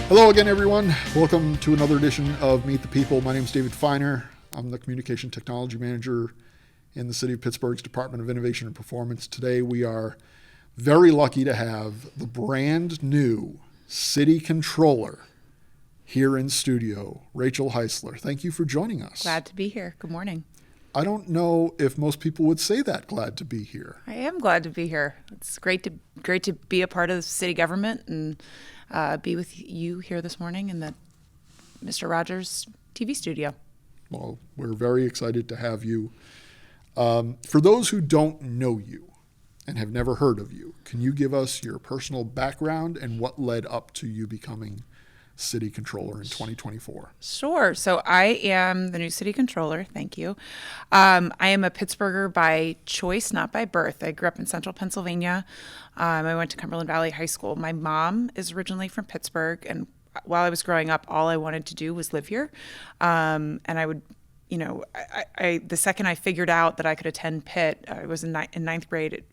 Hello again, everyone. Welcome to another edition of Meet the People. My name is David Feiner. I'm the Communication Technology Manager in the City of Pittsburgh's Department of Innovation and Performance. Today we are very lucky to have the brand new City Controller here in studio, Rachael Heisler. Thank you for joining us. Glad to be here. Good morning. I don't know if most people would say that, glad to be here. I am glad to be here. It's great to be a part of city government and be with you here this morning in the Mr. Rogers TV studio. Well, we're very excited to have you. For those who don't know you and have never heard of you, can you give us your personal background and what led up to you becoming City Controller in 2024? Sure. So I am the new City Controller. Thank you. I am a Pittsburgher by choice, not by birth. I grew up in central Pennsylvania. I went to Cumberland Valley High School. My mom is originally from Pittsburgh, and while I was growing up, all I wanted to do was live here. And I would, the second I figured out that I could attend Pitt, I was in ninth grade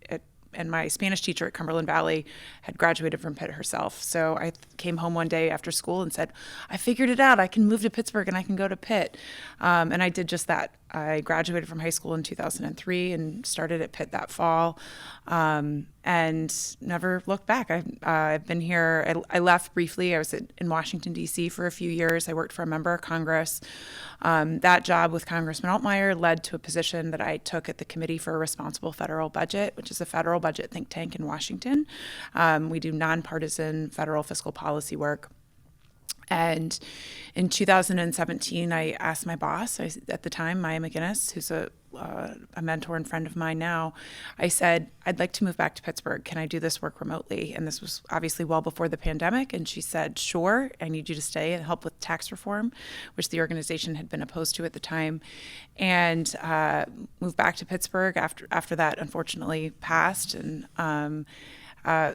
and my Spanish teacher at Cumberland Valley had graduated from Pitt herself. So I came home one day after school and said, I figured it out. I can move to Pittsburgh and I can go to Pitt. And I did just that. I graduated from high school in 2003 and started at Pitt that fall, and never looked back. I've been here. I left briefly. I was in Washington, D.C. for a few years. I worked for a member of Congress. That job with Congressman Altmaier led to a position that I took at the Committee for a Responsible Federal Budget, which is a federal budget think tank in Washington. We do nonpartisan federal fiscal policy work. And in 2017, I asked my boss, at the time, Maya McGinnis, who's a mentor and friend of mine now, I said, I'd like to move back to Pittsburgh. Can I do this work remotely? And this was obviously well before the pandemic. And she said, sure, I need you to stay and help with tax reform, which the organization had been opposed to at the time. And moved back to Pittsburgh after that, unfortunately, passed. And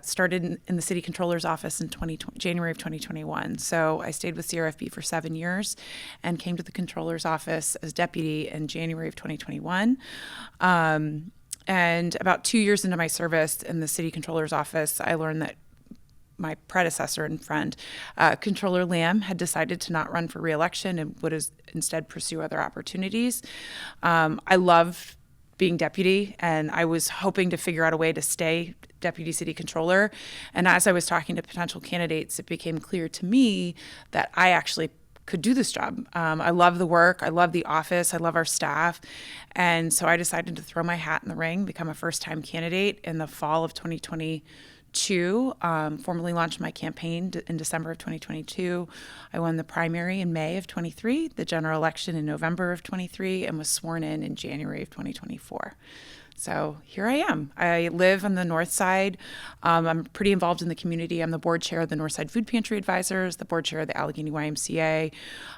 started in the city controller's office in January of 2021. So I stayed with CRFB for 7 years and came to the controller's office as deputy in January of 2021. And about 2 years into my service in the city controller's office, I learned that my predecessor and friend, Controller Lamb, had decided to not run for re-election and would instead pursue other opportunities. I loved being deputy, and I was hoping to figure out a way to stay deputy city controller. And as I was talking to potential candidates, it became clear to me that I actually could do this job. I love the work. I love the office. I love our staff. And so I decided to throw my hat in the ring, become a first-time candidate in the fall of 2022, formally launched my campaign in December of 2022. I won the primary in May of 23, the general election in November of 23, and was sworn in January of 2024. So here I am. I live on the north side. I'm pretty involved in the community. I'm the board chair of the Northside Food Pantry Advisors, the board chair of the Allegheny YMCA.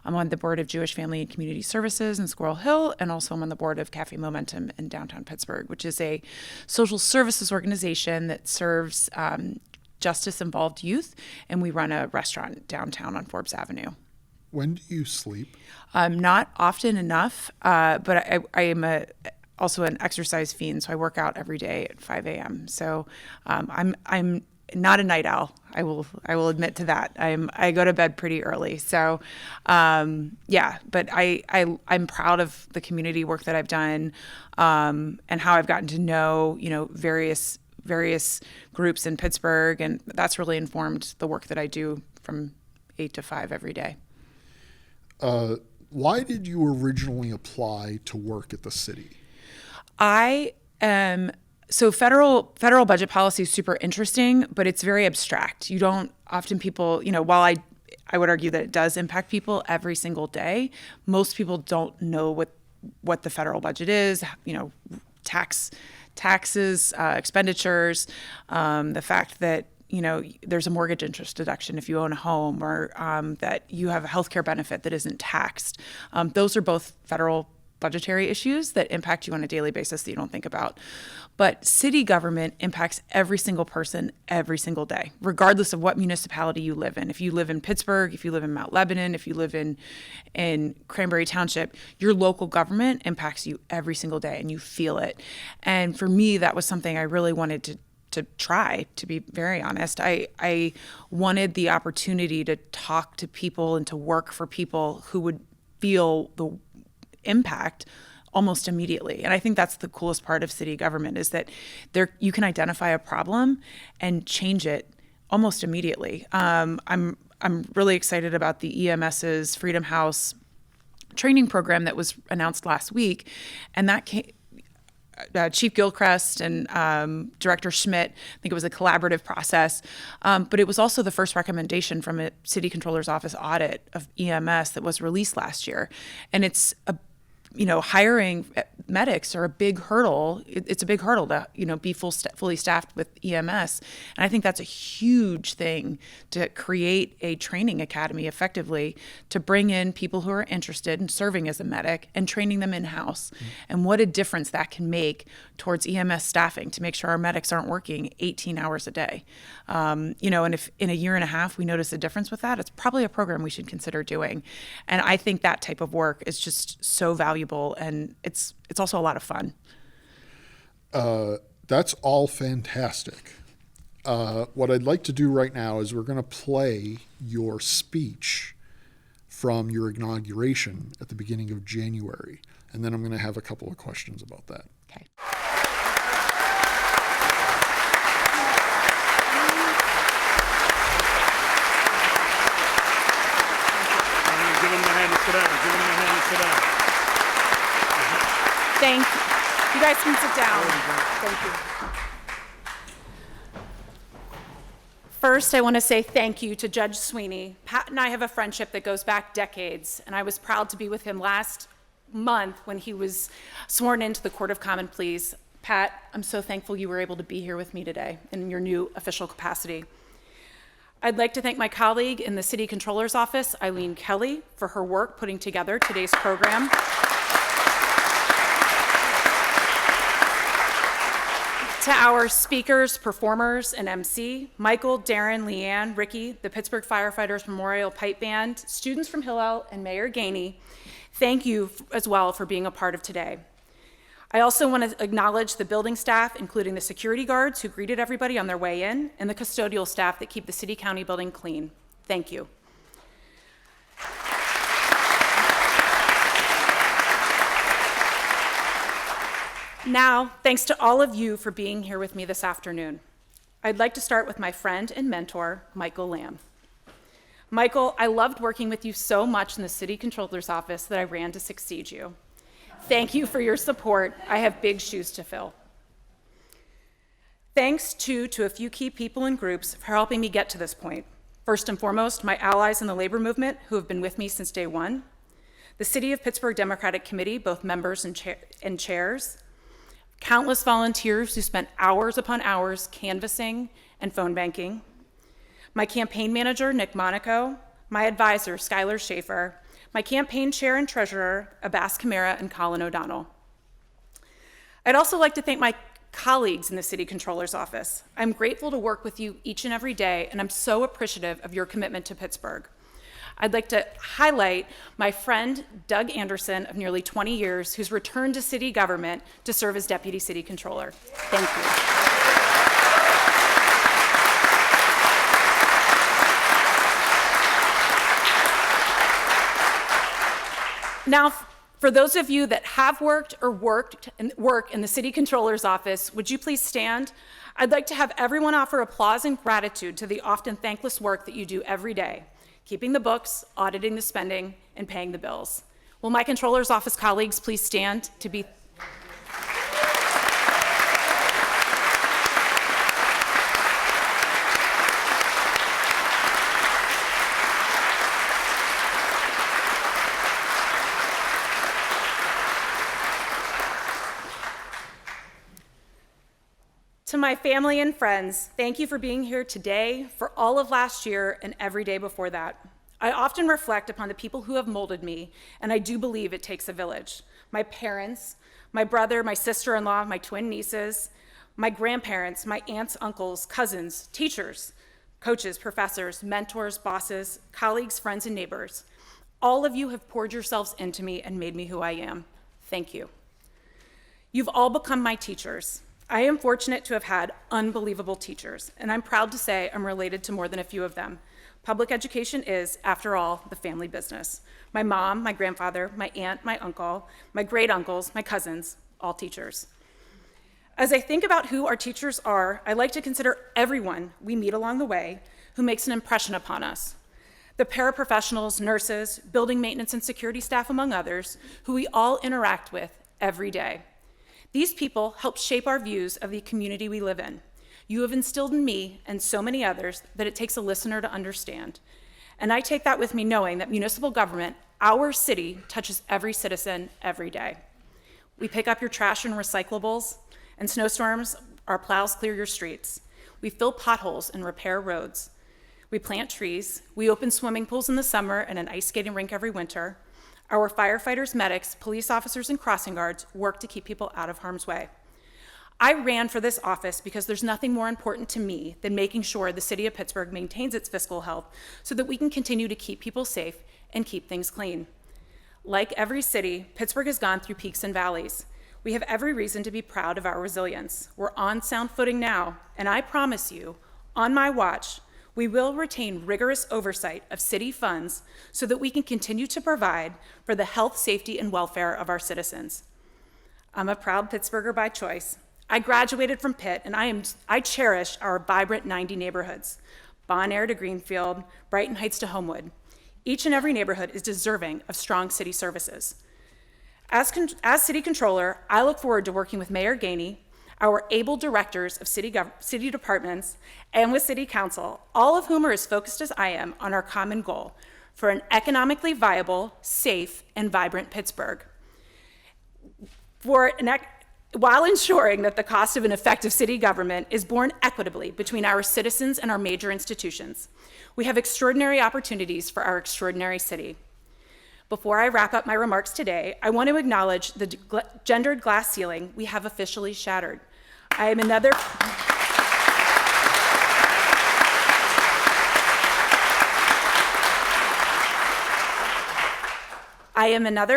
I'm on the board of Jewish Family and Community Services in Squirrel Hill, and also I'm on the board of Cafe Momentum in downtown Pittsburgh, which is a social services organization that serves justice-involved youth, and we run a restaurant downtown on Forbes Avenue. When do you sleep? Not often enough, but I am also an exercise fiend, so I work out every day at 5 a.m. So I'm not a night owl. I will admit to that. I go to bed pretty early. So but I'm proud of the community work that I've done, and how I've gotten to know various groups in Pittsburgh, and that's really informed the work that I do from 8 to 5 every day. Why did you originally apply to work at the city? So federal budget policy is super interesting, but it's very abstract. You don't often people, while I would argue that it does impact people every single day, most people don't know what the federal budget is, taxes, expenditures, the fact that there's a mortgage interest deduction if you own a home, or that you have a healthcare benefit that isn't taxed. Those are both federal budgetary issues that impact you on a daily basis that you don't think about. But city government impacts every single person every single day, regardless of what municipality you live in. If you live in Pittsburgh, if you live in Mount Lebanon, if you live in Cranberry Township, your local government impacts you every single day and you feel it. And for me, that was something I really wanted try, to be very honest. I wanted the opportunity to talk to people and to work for people who would feel the impact almost immediately. And I think that's the coolest part of city government, is that you can identify a problem and change it almost immediately. I'm really excited about the EMS's Freedom House training program that was announced last week, and that came. Chief Gilchrist and Director Schmidt, I think it was a collaborative process, but it was also the first recommendation from a city controller's office audit of EMS that was released last year. And it's hiring medics are a big hurdle. It's a big hurdle to, be fully staffed with EMS. And I think that's a huge thing, to create a training academy effectively to bring in people who are interested in serving as a medic and training them in-house. Mm-hmm. And what a difference that can make towards EMS staffing, to make sure our medics aren't working 18 hours a day. And if in a year and a half we notice a difference with that, it's probably a program we should consider doing. And I think that type of work is just so valuable, and it's also a lot of fun. That's all fantastic. What I'd like to do right now is we're going to play your speech from your inauguration at the beginning of January, and then I'm going to have a couple of questions about that. Okay. Give him the hand to sit down. Give him the hand to sit down. Thank you. You guys can sit down. Thank you. First, I want to say thank you to Judge Sweeney. Pat and I have a friendship that goes back decades, and I was proud to be with him last month when he was sworn into the Court of Common Pleas. Pat, I'm so thankful you were able to be here with me today in your new official capacity. I'd like to thank my colleague in the City Controller's Office, Eileen Kelly, for her work putting together today's program. To our speakers, performers, and MC, Michael, Darren, Leanne, Ricky, the Pittsburgh Firefighters Memorial Pipe Band, students from Hillel, and Mayor Gainey, thank you as well for being a part of today. I also want to acknowledge the building staff, including the security guards who greeted everybody on their way in, and the custodial staff that keep the city-county building clean. Thank you. Now, thanks to all of you for being here with me this afternoon. I'd like to start with my friend and mentor, Michael Lamb. Michael, I loved working with you so much in the City Controller's Office that I ran to succeed you. Thank you for your support. I have big shoes to fill. Thanks, too, to a few key people and groups for helping me get to this point. First and foremost, my allies in the labor movement who have been with me since day one, the City of Pittsburgh Democratic Committee, both members and chairs, countless volunteers who spent hours upon hours canvassing and phone banking, my campaign manager, Nick Monaco, my advisor, Skylar Schaefer, my campaign chair and treasurer, Abbas Camara and Colin O'Donnell. I'd also like to thank my colleagues in the City Controller's Office. I'm grateful to work with you each and every day, and I'm so appreciative of your commitment to Pittsburgh. I'd like to highlight my friend, Doug Anderson, of nearly 20 years, who's returned to city government to serve as Deputy City Controller. Thank you. Now, for those of you that have worked or work in the City Controller's Office, would you please stand? I'd like to have everyone offer applause and gratitude to the often thankless work that you do every day, keeping the books, auditing the spending, and paying the bills. Will my Controller's Office colleagues please stand to be... To my family and friends, thank you for being here today, for all of last year, and every day before that. I often reflect upon the people who have molded me, and I do believe it takes a village. My parents, my brother, my sister-in-law, my twin nieces, my grandparents, my aunts, uncles, cousins, teachers, coaches, professors, mentors, bosses, colleagues, friends, and neighbors. All of you have poured yourselves into me and made me who I am. Thank you. You've all become my teachers. I am fortunate to have had unbelievable teachers, and I'm proud to say I'm related to more than a few of them. Public education is, after all, the family business. My mom, my grandfather, my aunt, my uncle, my great uncles, my cousins, all teachers. As I think about who our teachers are, I like to consider everyone we meet along the way who makes an impression upon us. The paraprofessionals, nurses, building maintenance and security staff, among others, who we all interact with every day. These people help shape our views of the community we live in. You have instilled in me and so many others that it takes a listener to understand. And I take that with me knowing that municipal government, our city, touches every citizen every day. We pick up your trash and recyclables, and snowstorms, our plows clear your streets. We fill potholes and repair roads. We plant trees. We open swimming pools in the summer and an ice skating rink every winter. Our firefighters, medics, police officers, and crossing guards work to keep people out of harm's way. I ran for this office because there's nothing more important to me than making sure the city of Pittsburgh maintains its fiscal health so that we can continue to keep people safe and keep things clean. Like every city, Pittsburgh has gone through peaks and valleys. We have every reason to be proud of our resilience. We're on sound footing now, and I promise you, on my watch, we will retain rigorous oversight of city funds so that we can continue to provide for the health, safety, and welfare of our citizens. I'm a proud Pittsburgher by choice. I graduated from Pitt, and I cherish our vibrant 90 neighborhoods, Bon Air to Greenfield, Brighton Heights to Homewood. Each and every neighborhood is deserving of strong city services. As city controller, I look forward to working with Mayor Gainey, our able directors of city departments, and with city council, all of whom are as focused as I am on our common goal for an economically viable, safe, and vibrant Pittsburgh. While ensuring that the cost of an effective city government is borne equitably between our citizens and our major institutions, we have extraordinary opportunities for our extraordinary city. Before I wrap up my remarks today, I want to acknowledge the gendered glass ceiling we have officially shattered. I am another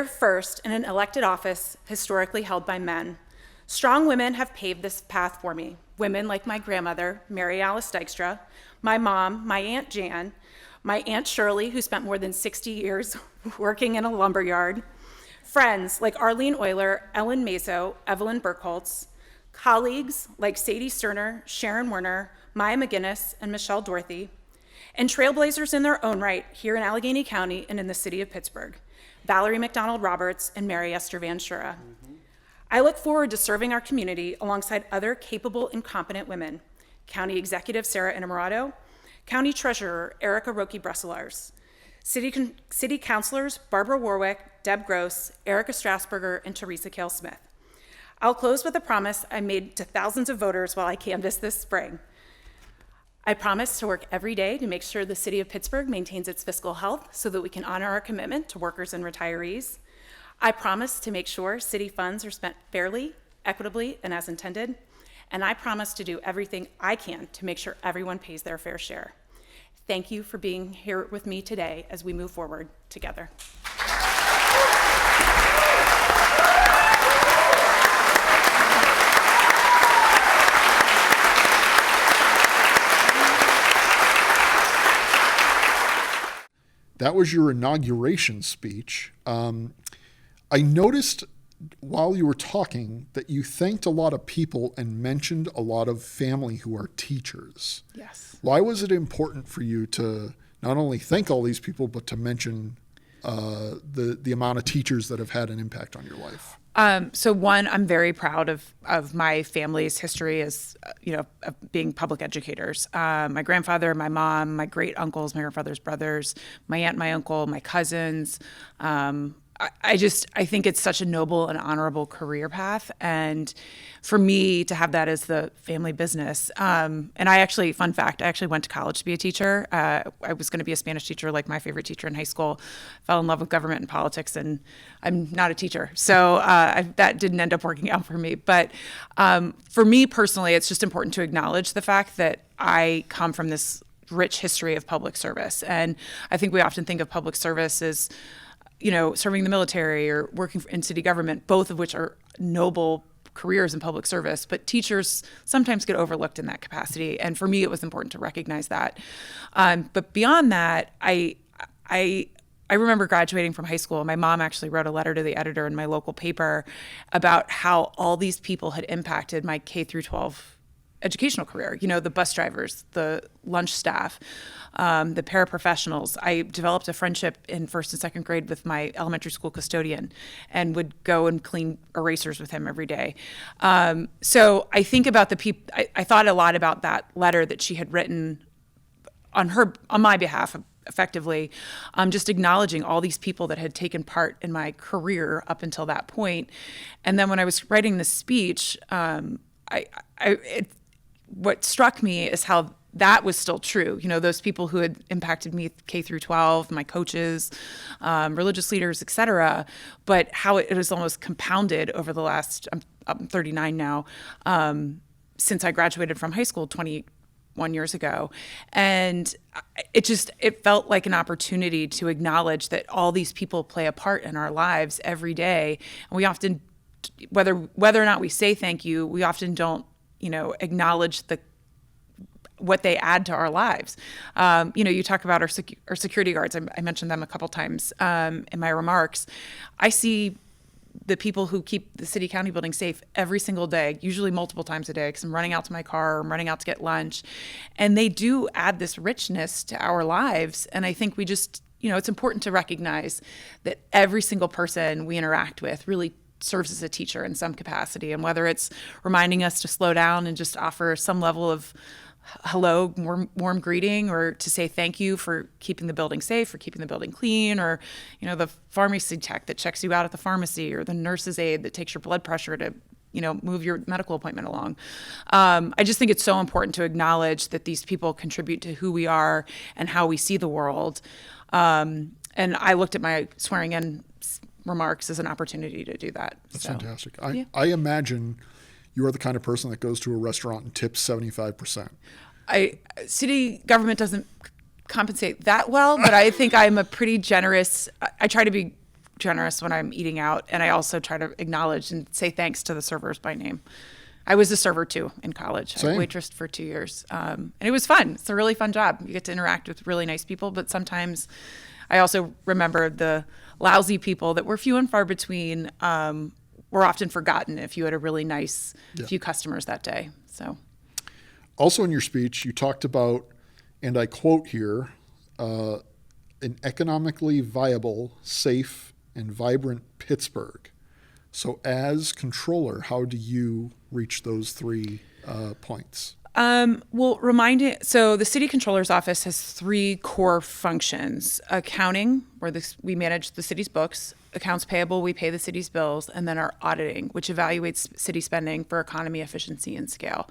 first in an elected office historically held by men. Strong women have paved this path for me. Women like my grandmother, Mary Alice Dykstra, my mom, my Aunt Jan, my Aunt Shirley, who spent more than 60 years working in a lumber yard, friends like Arlene Euler, Ellen Mazo, Evelyn Burkholtz, colleagues like Sadie Sterner, Sharon Werner, Maya McGinnis, and Michelle Dorothy, and trailblazers in their own right here in Allegheny County and in the city of Pittsburgh, Valerie McDonald Roberts and Mary Esther Van Shura. I look forward to serving our community alongside other capable and competent women, County Executive Sarah Innamorato, County Treasurer Erica Roque-Bresselars, City Councilors Barbara Warwick, Deb Gross, Erica Strasburger, and Teresa Kale Smith. I'll close with a promise I made to thousands of voters while I canvassed this spring. I promise to work every day to make sure the city of Pittsburgh maintains its fiscal health so that we can honor our commitment to workers and retirees. I promise to make sure city funds are spent fairly, equitably, and as intended. And I promise to do everything I can to make sure everyone pays their fair share. Thank you for being here with me today as we move forward together. That was your inauguration speech. I noticed while you were talking that you thanked a lot of people and mentioned a lot of family who are teachers. Yes. Why was it important for you to not only thank all these people, but to mention the amount of teachers that have had an impact on your life? So one, I'm very proud of my family's history as, of being public educators. My grandfather, my mom, my great uncles, my grandfather's brothers, my aunt, my uncle, my cousins. I think it's such a noble and honorable career path. And for me to have that as the family business, and fun fact, I actually went to college to be a teacher. I was going to be a Spanish teacher, like my favorite teacher in high school, fell in love with government and politics, and I'm not a teacher. So that didn't end up working out for me. But for me personally, it's just important to acknowledge the fact that I come from this rich history of public service. And I think we often think of public service as serving the military or working in city government, both of which are noble careers in public service, but teachers sometimes get overlooked in that capacity. And for me, it was important to recognize that. But beyond that, I remember graduating from high school. My mom actually wrote a letter to the editor in my local paper about how all these people had impacted my K through 12 educational career. The bus drivers, the lunch staff, the paraprofessionals. I developed a friendship in first and second grade with my elementary school custodian and would go and clean erasers with him every day. So I think about the people, I thought a lot about that letter that she had written on my behalf, effectively, just acknowledging all these people that had taken part in my career up until that point. And then when I was writing this speech, what struck me is how that was still true. Those people who had impacted me K through 12, my coaches, religious leaders, et cetera, but how it was almost compounded over the last, I'm 39 now, since I graduated from high school 21 years ago. And it felt like an opportunity to acknowledge that all these people play a part in our lives every day. And we often, whether or not we say thank you, we often don't acknowledge what they add to our lives. You talk about our security guards. I mentioned them a couple times in my remarks. I see the people who keep the city county building safe every single day, usually multiple times a day, because I'm running out to my car, I'm running out to get lunch. And they do add this richness to our lives. And I think we just, it's important to recognize that every single person we interact with really serves as a teacher in some capacity. And whether it's reminding us to slow down and just offer some level of hello, warm greeting, or to say thank you for keeping the building safe, for keeping the building clean, or, the pharmacy tech that checks you out at the pharmacy, or the nurse's aide that takes your blood pressure to, move your medical appointment along. I just think it's so important to acknowledge that these people contribute to who we are and how we see the world. And I looked at my swearing in remarks as an opportunity to do that. That's fantastic. I imagine you are the kind of person that goes to a restaurant and tips 75%. City government doesn't compensate that well, but I think I'm a pretty generous. I try to be generous when I'm eating out, and I also try to acknowledge and say thanks to the servers by name. I was a server too in college. Same. I waitressed for 2 years, and it was fun. It's a really fun job. You get to interact with really nice people, but sometimes I also remember the lousy people that were few and far between. Were often forgotten if you had a really nice few customers that day. So, also in your speech, you talked about, and I quote here, an economically viable, safe, and vibrant Pittsburgh. So as controller, how do you reach those 3 points? So the city controller's office has 3 core functions: accounting, where we manage the city's books; accounts payable, we pay the city's bills; and then our auditing, which evaluates city spending for economy, efficiency, and scale.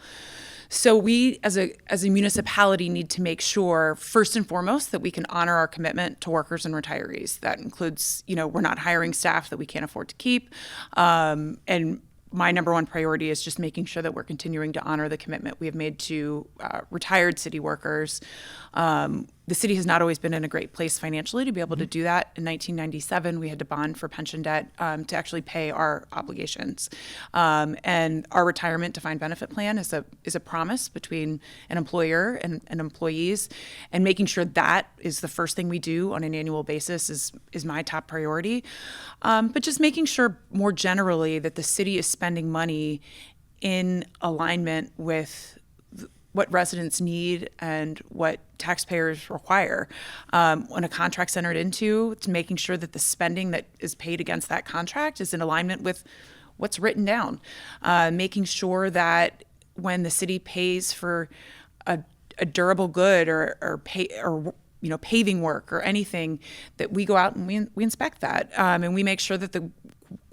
So we, as a municipality, need to make sure, first and foremost, that we can honor our commitment to workers and retirees. That includes, we're not hiring staff that we can't afford to keep, and my number one priority is just making sure that we're continuing to honor the commitment we have made to retired city workers. The city has not always been in a great place financially to be able to do that. In 1997, we had to bond for pension debt to actually pay our obligations. And our retirement defined benefit plan is a promise between an employer and employees. And making sure that is the first thing we do on an annual basis is my top priority. But just making sure more generally that the city is spending money in alignment with what residents need and what taxpayers require. When a contract's entered into, it's making sure that the spending that is paid against that contract is in alignment with what's written down. Making sure that when the city pays for a durable good or paving work or anything, that we go out and we inspect that, and we make sure that the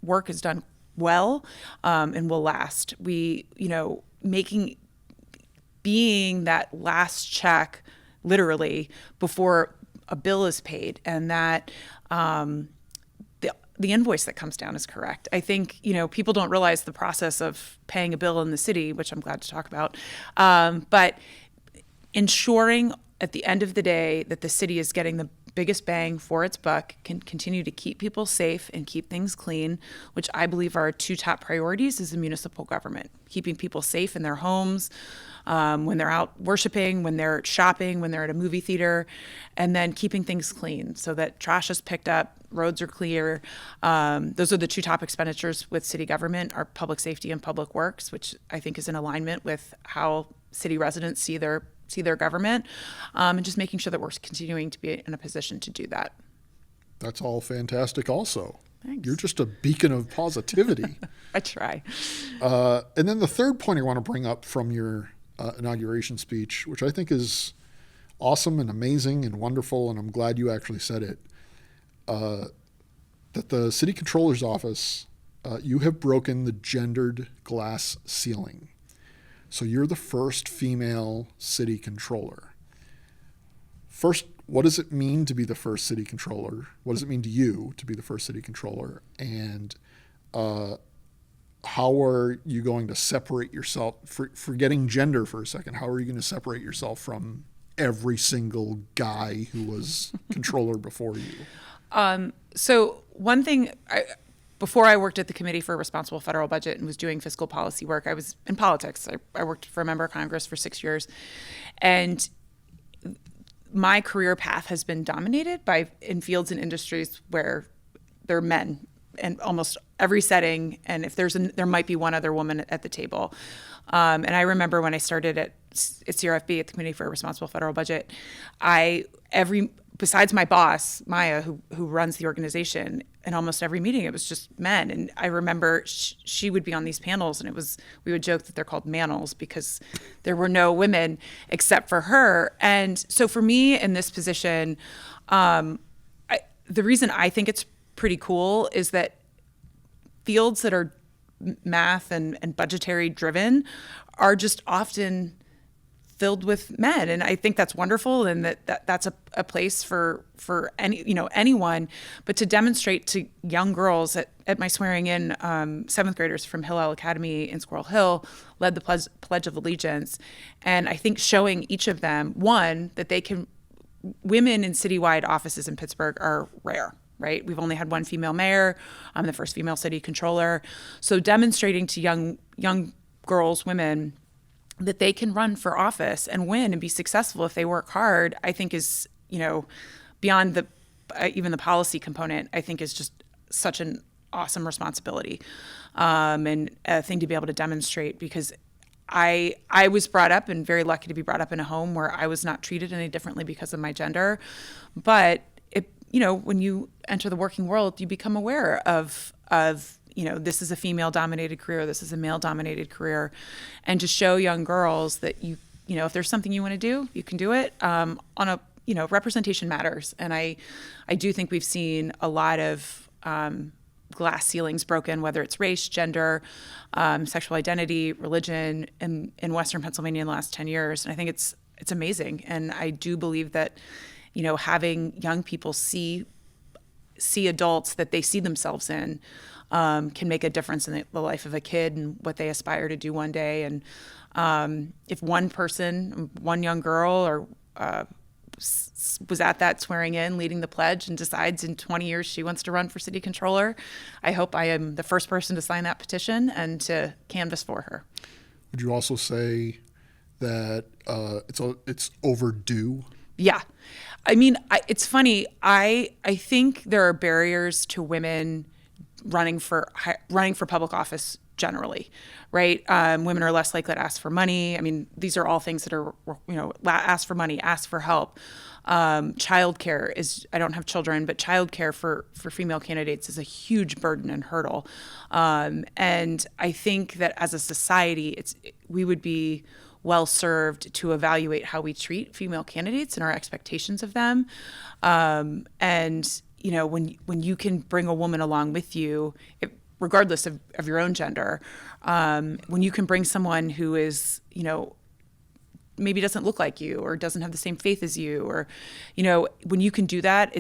work is done well and will last. Being that last check, literally, before a bill is paid, and that the invoice that comes down is correct. I think, people don't realize the process of paying a bill in the city, which I'm glad to talk about, but ensuring at the end of the day that the city is getting biggest bang for its buck, can continue to keep people safe and keep things clean, which I believe are our two top priorities as a municipal government. Keeping people safe in their homes, when they're out worshiping, when they're shopping, when they're at a movie theater, and then keeping things clean so that trash is picked up, roads are clear. Those are the two top expenditures with city government, are public safety and public works, which I think is in alignment with how city residents see their government, and just making sure that we're continuing to be in a position to do that. That's all fantastic also. Thanks. You're just a beacon of positivity. I try. And then the third point I want to bring up from your inauguration speech, which I think is awesome and amazing and wonderful, and I'm glad you actually said it, that the city controller's office, you have broken the gendered glass ceiling. So you're the first female city controller. First, what does it mean to be the first city controller? What does it mean to you to be the first city controller? And how are you going to separate yourself, forgetting gender for a second, how are you going to separate yourself from every single guy who was controller before you? So one thing, before I worked at the Committee for a Responsible Federal Budget and was doing fiscal policy work, I was in politics. I worked for a member of Congress for 6 years. And my career path has been dominated in fields and industries where there are men in almost every setting. And if there might be one other woman at the table. And I remember when I started at CRFB, at the Committee for a Responsible Federal Budget, besides my boss, Maya, who runs the organization, in almost every meeting, it was just men. And I remember she would be on these panels, and we would joke that they're called manels because there were no women except for her. And so for me in this position, the reason I think it's pretty cool is that fields that are math and budgetary driven are just often filled with men, and I think that's wonderful, and that's a place for anyone. But to demonstrate to young girls at my swearing in, 7th graders from Hillel Academy in Squirrel Hill led the Pledge of Allegiance, and I think showing each of them, one, that women in citywide offices in Pittsburgh are rare. Right? We've only had one female mayor. I'm the first female city controller. So demonstrating to young girls, women, that they can run for office and win and be successful if they work hard, I think is, beyond even the policy component, I think is just such an awesome responsibility, and a thing to be able to demonstrate, because I was brought up, and very lucky to be brought up in a home where I was not treated any differently because of my gender. But when you enter the working world, you become aware of this is a female-dominated career, this is a male-dominated career, and to show young girls that if there's something you want to do, you can do it. Representation matters, and I do think we've seen a lot of glass ceilings broken, whether it's race, gender, sexual identity, religion, in Western Pennsylvania in the last 10 years, and I think it's amazing, and I do believe that having young people see adults that they see themselves in can make a difference in the life of a kid and what they aspire to do one day. And if one young girl was at that swearing in, leading the pledge, and decides in 20 years she wants to run for city controller, I hope I am the first person to sign that petition and to canvass for her. Would you also say that it's overdue? Yeah. I mean, it's funny. I think there are barriers to women running for public office generally, right? Women are less likely to ask for money. I mean, these are all things that are, ask for money, ask for help. Childcare is, I don't have children, but childcare for female candidates is a huge burden and hurdle. And I think that as a society, we would be well served to evaluate how we treat female candidates and our expectations of them. And when you can bring a woman along with you, regardless of your own gender, when you can bring someone who is, maybe doesn't look like you or doesn't have the same faith as you, or, when you can do that,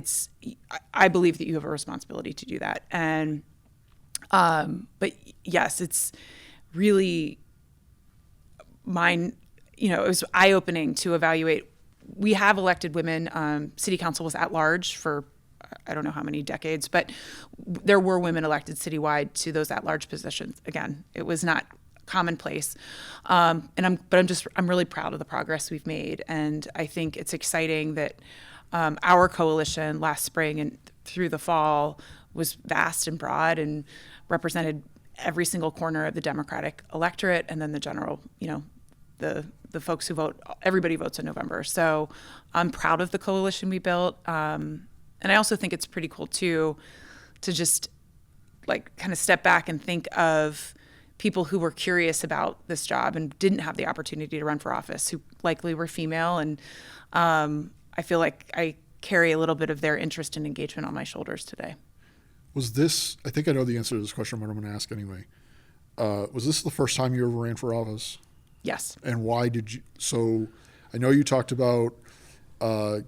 I believe that you have a responsibility to do that. And, but yes, it's really it was eye-opening to evaluate we have elected women. City council was at large for I don't know how many decades, but there were women elected citywide to those at-large positions. Again, it was not commonplace, I'm really proud of the progress we've made, and I think it's exciting that our coalition last spring and through the fall was vast and broad and represented every single corner of the Democratic electorate, and then the general, the folks who vote. Everybody votes in November, so I'm proud of the coalition we built. And I also think it's pretty cool, too, to just like kind of step back and think of people who were curious about this job and didn't have the opportunity to run for office, who likely were female. And I feel like I carry a little bit of their interest and engagement on my shoulders today. Was this, I think I know the answer to this question, but I'm going to ask anyway. Was this the first time you ever ran for office? Yes. And why did you? So I know you talked about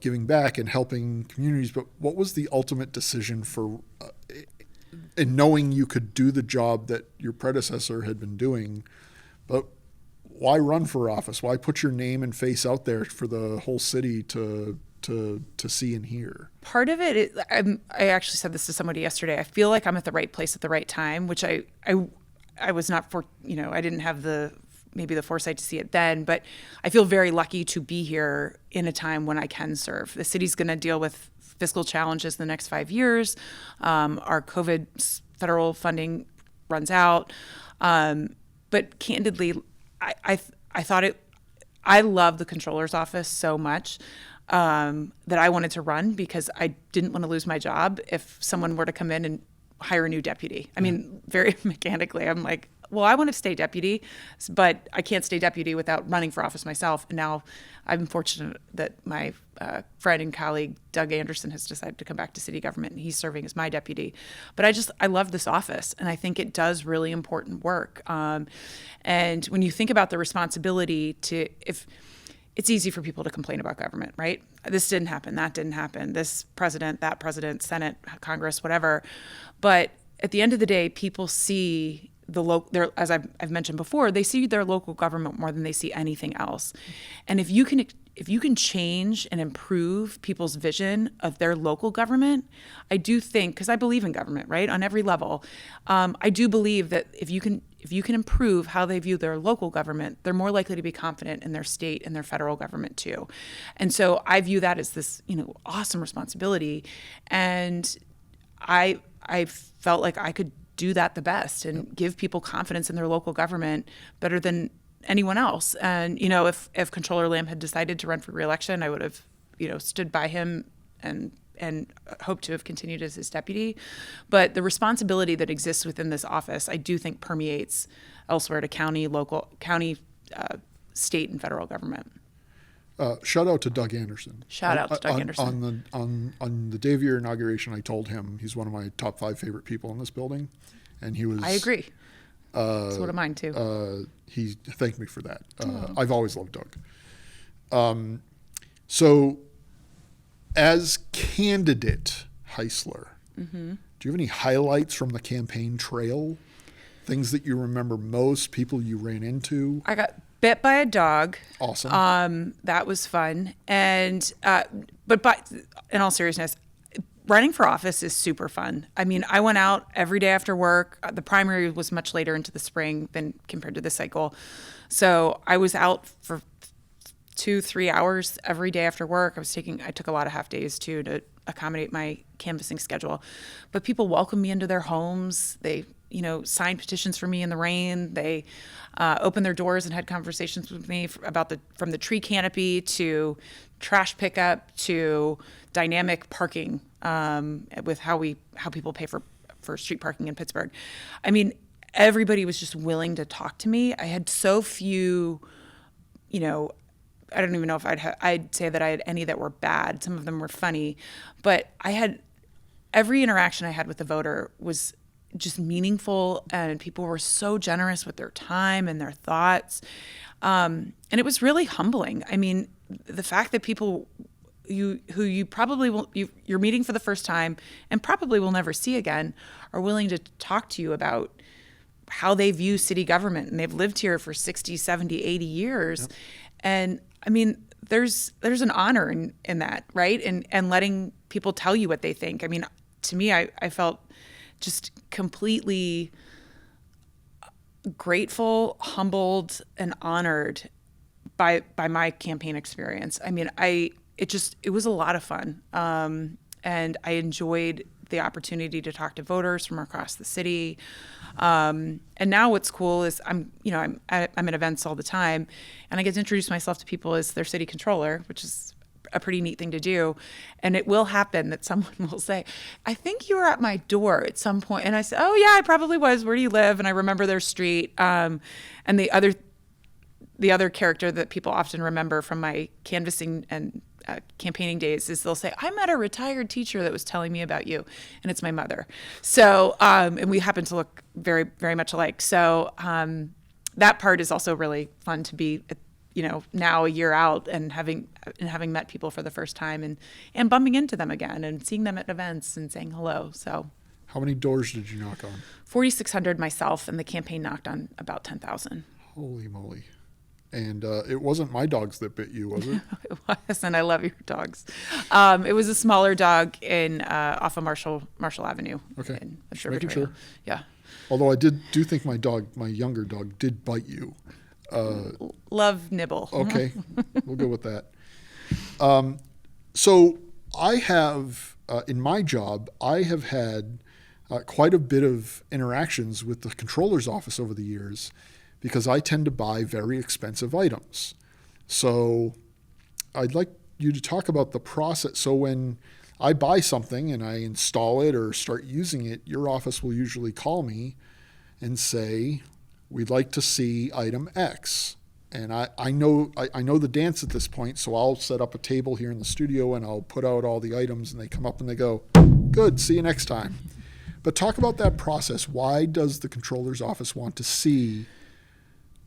giving back and helping communities, but what was the ultimate decision for, in knowing you could do the job that your predecessor had been doing, but why run for office? Why put your name and face out there for the whole city to see and hear? Part of it, I actually said this to somebody yesterday. I feel like I'm at the right place at the right time, which I was not for, I didn't have maybe the foresight to see it then, but I feel very lucky to be here in a time when I can serve. The city's going to deal with fiscal challenges the next 5 years. Our COVID federal funding runs out. But candidly, I thought I love the controller's office so much that I wanted to run because I didn't want to lose my job if someone were to come in and hire a new deputy. I mean, very mechanically, I'm like, well, I want to stay deputy, but I can't stay deputy without running for office myself. And now I'm fortunate that my friend and colleague, Doug Anderson, has decided to come back to city government, and he's serving as my deputy. But I love this office, and I think it does really important work. And when you think about the responsibility if it's easy for people to complain about government, right? This didn't happen, that didn't happen, this president, that president, Senate, Congress, whatever. But at the end of the day, people see as I've mentioned before, they see their local government more than they see anything else. And if you can change and improve people's vision of their local government, I do think, because I believe in government, right, on every level, I do believe that if you can improve how they view their local government, they're more likely to be confident in their state and their federal government too. And so I view that as this, awesome responsibility. And I felt like I could do that the best and give people confidence in their local government better than anyone else. And, if Controller Lamb had decided to run for re-election, I would have, stood by him and hoped to have continued as his deputy. But the responsibility that exists within this office, I do think permeates elsewhere to county, state, and federal government. Shout out to Doug Anderson. Shout out to Doug Anderson. On the day of your inauguration, I told him he's one of my top 5 favorite people in this building, and he was. I agree. It's one of mine too. He thanked me for that. I've always loved Doug. So, as candidate Heisler, do you have any highlights from the campaign trail? Things that you remember most? People you ran into? I got bit by a dog. Awesome. That was fun. And but in all seriousness, running for office is super fun. I mean, I went out every day after work. The primary was much later into the spring than compared to this cycle. So I was out for 2-3 hours every day after work. I took a lot of half days too to accommodate my canvassing schedule. But people welcomed me into their homes. They signed petitions for me in the rain. They opened their doors and had conversations with me from the tree canopy to trash pickup to dynamic parking with how people pay for street parking in Pittsburgh. I mean, everybody was just willing to talk to me. I had so few, I don't even know if I'd say that I had any that were bad. Some of them were funny, but every interaction I had with the voter was just meaningful, and people were so generous with their time and their thoughts. And it was really humbling. I mean, the fact that people who you probably you're meeting for the first time and probably will never see again are willing to talk to you about how they view city government, and they've lived here for 60, 70, 80 years. And I mean, there's an honor in that, right? And letting people tell you what they think. I mean, to me, I felt just completely grateful, humbled, and honored by my campaign experience. I mean, it was a lot of fun. And I enjoyed the opportunity to talk to voters from across the city. And now what's cool is I'm at events all the time, and I get to introduce myself to people as their city controller, which is a pretty neat thing to do. And it will happen that someone will say, I think you were at my door at some point. And I say, oh yeah, I probably was. Where do you live? And I remember their street. And the other character that people often remember from my canvassing and campaigning days is they'll say, I met a retired teacher that was telling me about you, and it's my mother. So, and we happen to look very, very much alike. So that part is also really fun to be, now a year out and having met people for the first time and bumping into them again and seeing them at events and saying hello. So, How many doors did you knock on? 4,600 myself, and the campaign knocked on about 10,000. Holy moly. And it wasn't my dogs that bit you, was it? It was, and I love your dogs. It was a smaller dog off of Marshall Avenue. Okay. In Just making Observatory. sure. Yeah. Although I do think my younger dog did bite you. Love nibble. Okay, we'll go with that. So I have, in my job, I have had quite a bit of interactions with the controller's office over the years, because I tend to buy very expensive items. So I'd like you to talk about the process. So when I buy something and I install it or start using it, your office will usually call me and say, we'd like to see item X. And I know the dance at this point, so I'll set up a table here in the studio and I'll put out all the items, and they come up and they go, good, see you next time. But talk about that process. Why does the controller's office want to see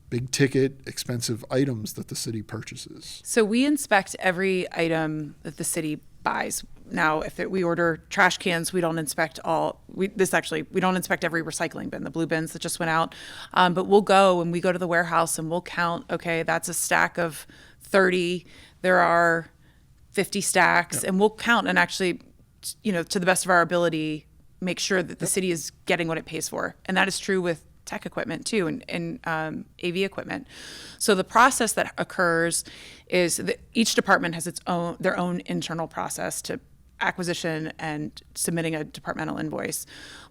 big ticket, expensive items that the city purchases? So we inspect every item that the city buys. Now, if we order trash cans, we don't inspect we don't inspect every recycling bin, the blue bins that just went out. But we'll go to the warehouse and we'll count, okay, that's a stack of 30. There are 50 stacks. Yep. And we'll count and actually, to the best of our ability, make sure that the city is getting what it pays for. And that is true with tech equipment too, and AV equipment. So the process that occurs is that each department has their own internal process to acquisition and submitting a departmental invoice,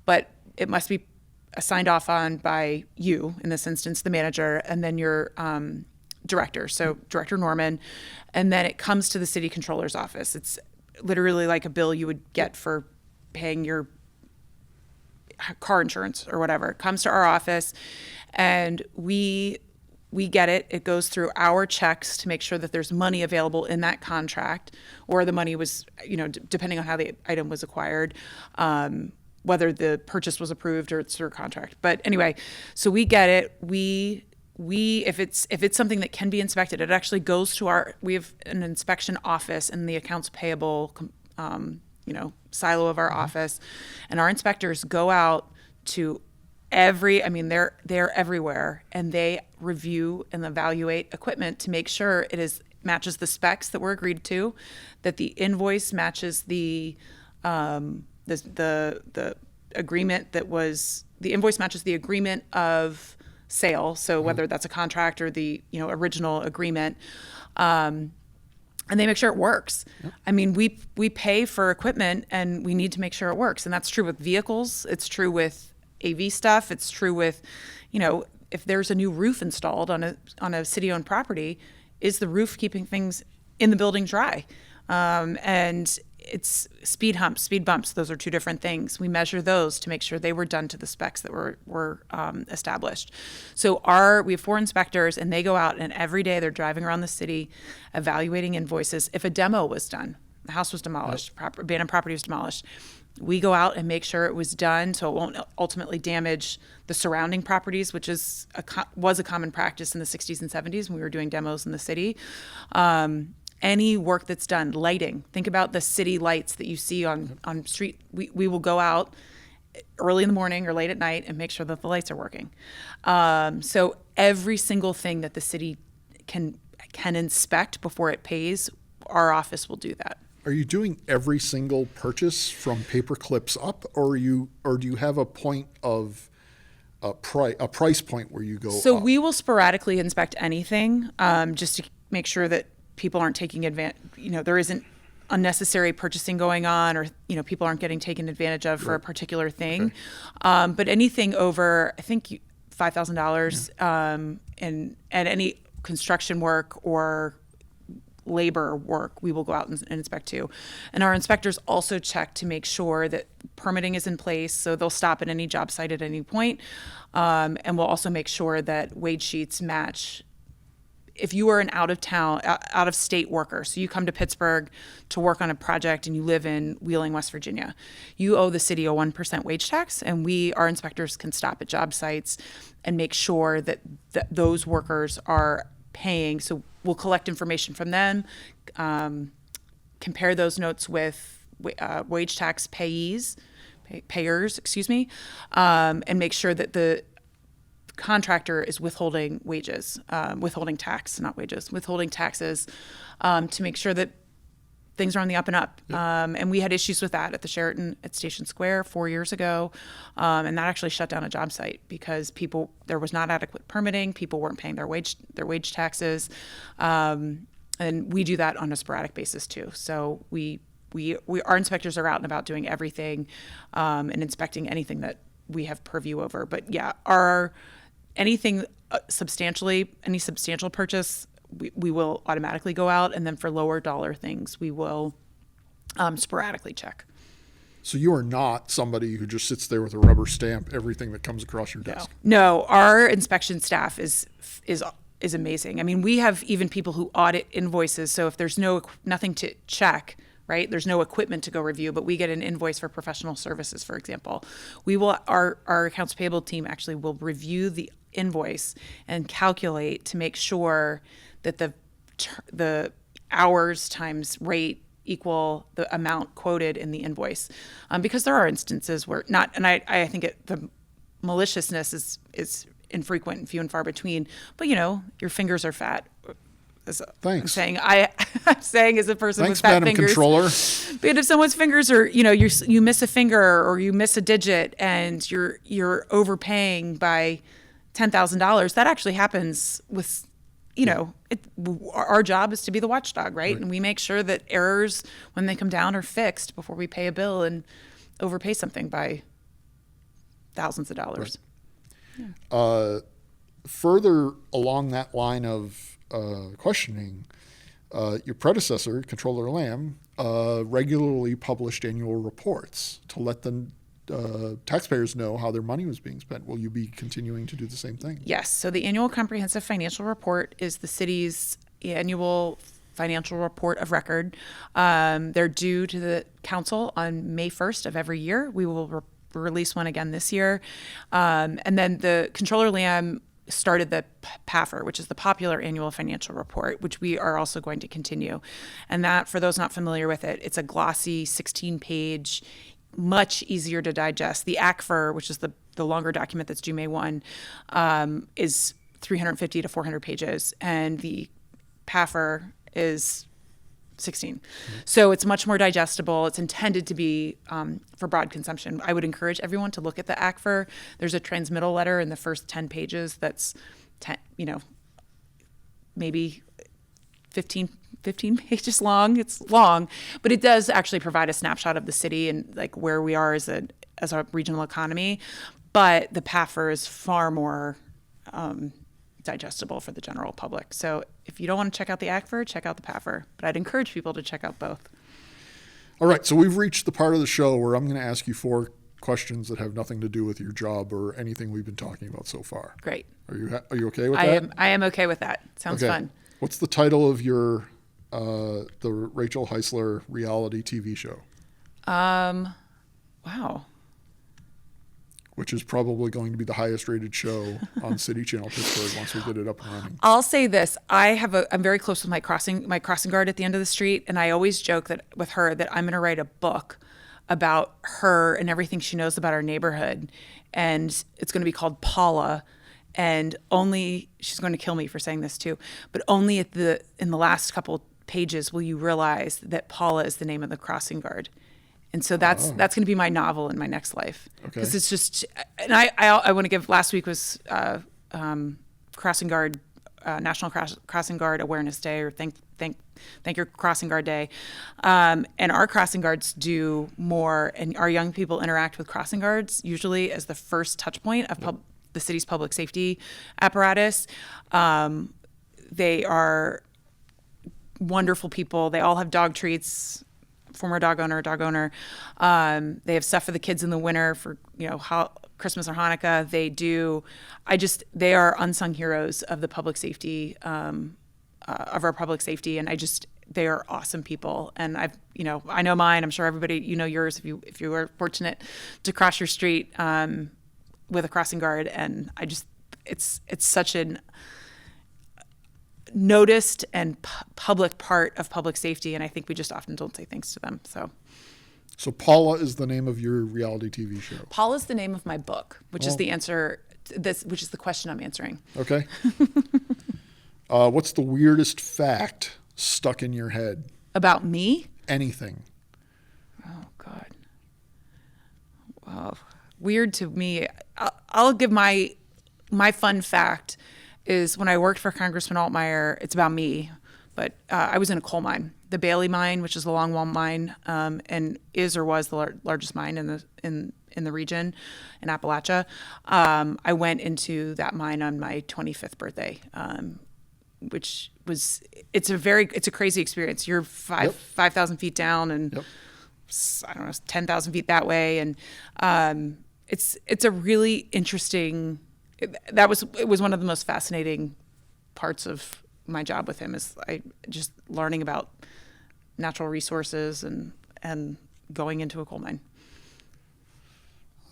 but it must be signed off on by you, in this instance, the manager, and then your director, so Director Norman, and then it comes to the city controller's office. It's literally like a bill you would get for paying your car insurance or whatever. It comes to our office, and we get it. It goes through our checks to make sure that there's money available in that contract, or the money was, depending on how the item was acquired, whether the purchase was approved or it's through a contract. But anyway, so we get it. We if it's something that can be inspected, it actually goes to we have an inspection office in the accounts payable silo of our office, and our inspectors go out to they're everywhere, and they review and evaluate equipment to make sure it matches the specs that were agreed to, that the invoice matches the agreement the invoice matches the agreement of sale. So whether that's a contract or the original agreement. And they make sure it works. Yep. I mean, we pay for equipment, and we need to make sure it works. And that's true with vehicles. It's true with AV stuff. It's true with, if there's a new roof installed on a city-owned property, is the roof keeping things in the building dry? And it's speed bumps. Those are two different things. We measure those to make sure they were done to the specs that were established. So we have 4 inspectors, and they go out, and every day they're driving around the city evaluating invoices. If a demo was done, the house was demolished, abandoned property was demolished, we go out and make sure it was done so it won't ultimately damage the surrounding properties, which was a common practice in the 60s and 70s when we were doing demos in the city. Any work that's done, lighting. Think about the city lights that you see on street. We will go out early in the morning or late at night and make sure that the lights are working. So every single thing that the city can inspect before it pays, our office will do that. Are you doing every single purchase from paper clips up, or do you have a point of a price point where you go So up? we will sporadically inspect anything, just to make sure that people aren't taking advantage, there isn't unnecessary purchasing going on, or, people aren't getting taken advantage of for a particular thing. Okay. But anything over, I think, $5,000, and any construction work or labor work, we will go out and inspect too. And our inspectors also check to make sure that permitting is in place, so they'll stop at any job site at any point. And we'll also make sure that wage sheets match. If you are an out of state worker, so you come to Pittsburgh to work on a project and you live in Wheeling, West Virginia, you owe the city a 1% wage tax, and our inspectors can stop at job sites and make sure that those workers are paying. So we'll collect information from them, compare those notes with wage tax payers, and make sure that the contractor is withholding wages, withholding taxes, to make sure that things are on the up and up. And we had issues with that at the Sheraton at Station Square 4 years ago. And that actually shut down a job site because there was not adequate permitting. People weren't paying their wage taxes. And we do that on a sporadic basis too. So our inspectors are out and about doing everything, and inspecting anything that we have purview over. But yeah, any substantial purchase, we will automatically go out, and then for lower dollar things, we will sporadically check. So you are not somebody who just sits there with a rubber stamp everything that comes across your desk. No, our inspection staff is amazing. I mean, we have even people who audit invoices. So if there's nothing to check, right? There's no equipment to go review, but we get an invoice for professional services, for example. Our accounts payable team actually will review the invoice and calculate to make sure that the hours times rate equal the amount quoted in the invoice, because there are instances where I think the maliciousness is infrequent and few and far between. But your fingers are fat. Thanks. I'm saying as a person Thanks, with fat Madam fingers. Controller. But if someone's fingers are, you miss a finger or you miss a digit and you're overpaying by $10,000, that actually happens with, our job is to be the watchdog, right? And we make sure that errors when they come down are fixed before we pay a bill and overpay something by thousands of dollars. Right. Further along that line of questioning, your predecessor, Controller Lamb, regularly published annual reports to let the taxpayers know how their money was being spent. Will you be continuing to do the same thing? Yes. So the annual comprehensive financial report is the city's annual financial report of record. They're due to the council on May 1st of every year. We will release one again this year. And then the Controller Lamb started the PAFR, which is the Popular Annual Financial Report, which we are also going to continue. And that, for those not familiar with it, it's a glossy 16-page, much easier to digest. The ACFR, which is the longer document that's due May 1, is 350 to 400 pages, and the PAFR is 16. So it's much more digestible. It's intended to be for broad consumption. I would encourage everyone to look at the ACFR. There's a transmittal letter in the first 10 pages that's, maybe 15 pages long. It's long, but it does actually provide a snapshot of the city and like where we are as a regional economy. But the PAFR is far more digestible for the general public. So if you don't want to check out the ACFR, check out the PAFR. But I'd encourage people to check out both. All right, so we've reached the part of the show where I'm going to ask you 4 questions that have nothing to do with your job or anything we've been talking about so far. Great. Are you okay with that? I am okay with that. Sounds fun. What's the title of your the Rachael Heisler reality TV show? Wow. Which is probably going to be the highest rated show on City Channel Pittsburgh once we get it up and running. I'll say this. I'm very close with my crossing guard at the end of the street, and I always joke with her that I'm going to write a book about her and everything she knows about our neighborhood. And it's going to be called Paula. And only, she's going to kill me for saying this too, but only in the last couple pages will you realize that Paula is the name of the crossing guard. And so that's going to be my novel in my next life. Because it's just, and I want to give, last week was Crossing Guard, National Crossing Guard Awareness Day, or Thank Your Crossing Guard Day. And our crossing guards do more, and our young people interact with crossing guards usually as the first touch point of the city's public safety apparatus. They are wonderful people. They all have dog treats. Former dog owner. They have stuff for the kids in the winter for, Christmas or Hanukkah. They are unsung heroes of the public safety, of our public safety. And they are awesome people. And I know mine, I'm sure everybody, yours, if you were fortunate to cross your street, with a crossing guard. And it's such an noticed and public part of public safety, and I think we just often don't say thanks to them. So Paula is the name of your reality TV show. Paula is the name of my book, which is the answer. Which is the question I'm answering. Okay. What's the weirdest fact stuck in your head? About me? Anything. Oh God. Wow. Weird to me. I'll give my fun fact. Is when I worked for Congressman Altmaier, it's about me, but I was in a coal mine, the Bailey mine, which is the Longwall mine, and is or was the largest mine in the region, in Appalachia. I went into that mine on my 25th birthday, which was it's a crazy experience. You're 5,000 feet down, and I don't know, 10,000 feet that way, and it's a really interesting. It was one of the most fascinating parts of my job with him, is just learning about natural resources and going into a coal mine.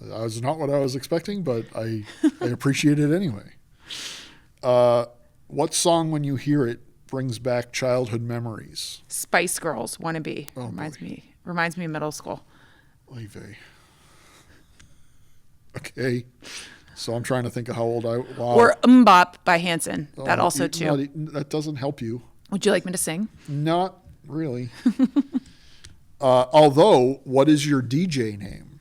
That was not what I was expecting, but I appreciate it anyway. What song, when you hear it, brings back childhood memories? Spice Girls, Wannabe. Oh, reminds me of middle school. Oy vey. Okay. So I'm trying to think of how old I was. Wow. Or Bop by Hanson. That also too. That doesn't help you. Would you like me to sing? Not really. Although, what is your DJ name?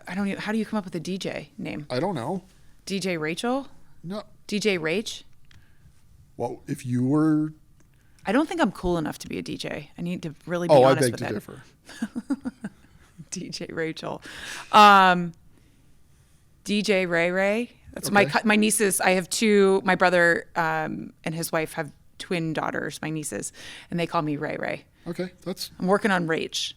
How do you come up with a DJ name? I don't know. DJ Rachel? No. DJ Rach? Well, if you were... I don't think I'm cool enough to be a DJ. I need to really be honest with it. I beg to differ. DJ Rachel. DJ Ray. That's Okay. my nieces. I have two. My brother and his wife have twin daughters, my nieces, and they call me Ray. Okay, I'm working on Rach.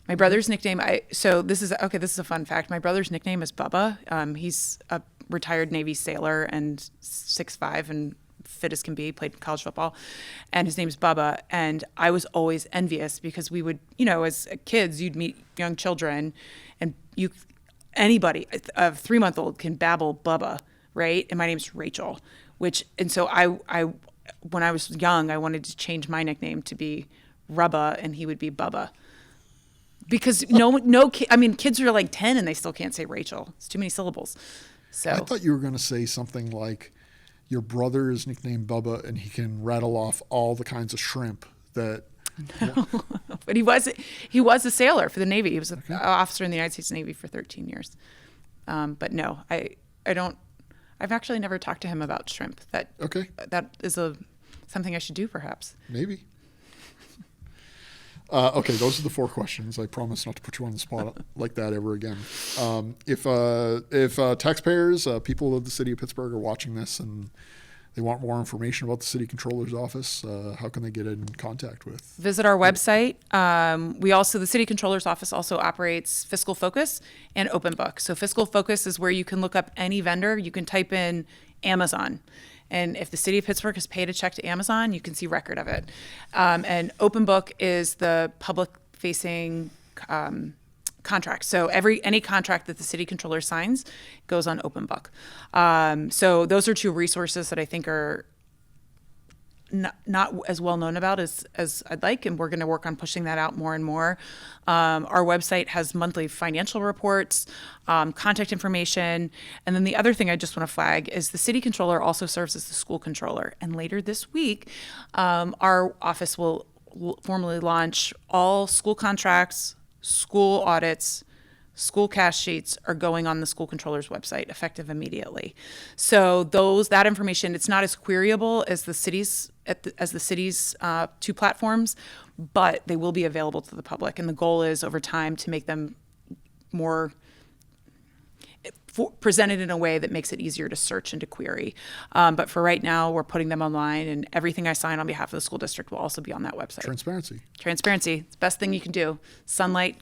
My brother's nickname. This is a fun fact. My brother's nickname is Bubba. He's a retired Navy sailor and 6'5" and fit as can be. Played college football, and his name's Bubba. And I was always envious because we would, as kids, you'd meet young children, and anybody, a 3-month-old can babble Bubba, right? And my name's Rachel, so I when I was young, I wanted to change my nickname to be Rubba, and he would be Bubba. Because kids are like 10 and they still can't say Rachel. It's too many syllables. So I thought you were going to say something like your brother is nicknamed Bubba and he can rattle off all the kinds of shrimp that... No. But he was a sailor for the Navy. He was an officer in the United States Navy for 13 years. But no, I don't. I've actually never talked to him about shrimp. That is something I should do, perhaps. Maybe. Okay, those are the 4 questions. I promise not to put you on the spot like that ever again. If taxpayers, people of the city of Pittsburgh, are watching this and they want more information about the city controller's office, how can they get in contact with? Visit our website. The city controller's office also operates Fiscal Focus and Open Book. So Fiscal Focus is where you can look up any vendor. You can type in Amazon. And if the city of Pittsburgh has paid a check to Amazon, you can see record of it. And Open Book is the public-facing contract. So any contract that the city controller signs goes on Open Book. So those are 2 resources that I think are not as well known about as I'd like, and we're going to work on pushing that out more and more. Our website has monthly financial reports, contact information, and then the other thing I just want to flag is the city controller also serves as the school controller. And later this week, our office will formally launch all school contracts, school audits, school cash sheets are going on the school controller's website effective immediately. So that information, it's not as queryable as the city's two platforms, but they will be available to the public. And the goal is over time to make them more presented in a way that makes it easier to search and to query. But for right now, we're putting them online, and everything I sign on behalf of the school district will also be on that website. Transparency. Transparency, it's the best thing you can do. Sunlight.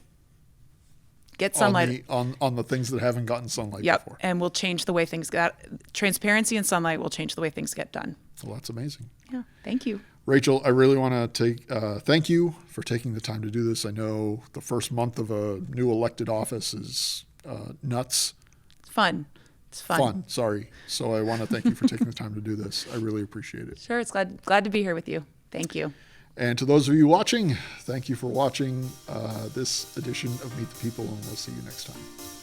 Get sunlight on the things that haven't gotten sunlight before. And we'll change the way things get. Transparency and sunlight will change the way things get done. Well, that's amazing. Yeah, thank you. Rachel, I really want to thank you for taking the time to do this. I know the first month of a new elected office is nuts. It's fun. It's fun. Sorry. So I want to thank you for taking the time to do this. I really appreciate it. Sure. It's glad to be here with you. Thank you. And to those of you watching, thank you for watching this edition of Meet the People, and we'll see you next time.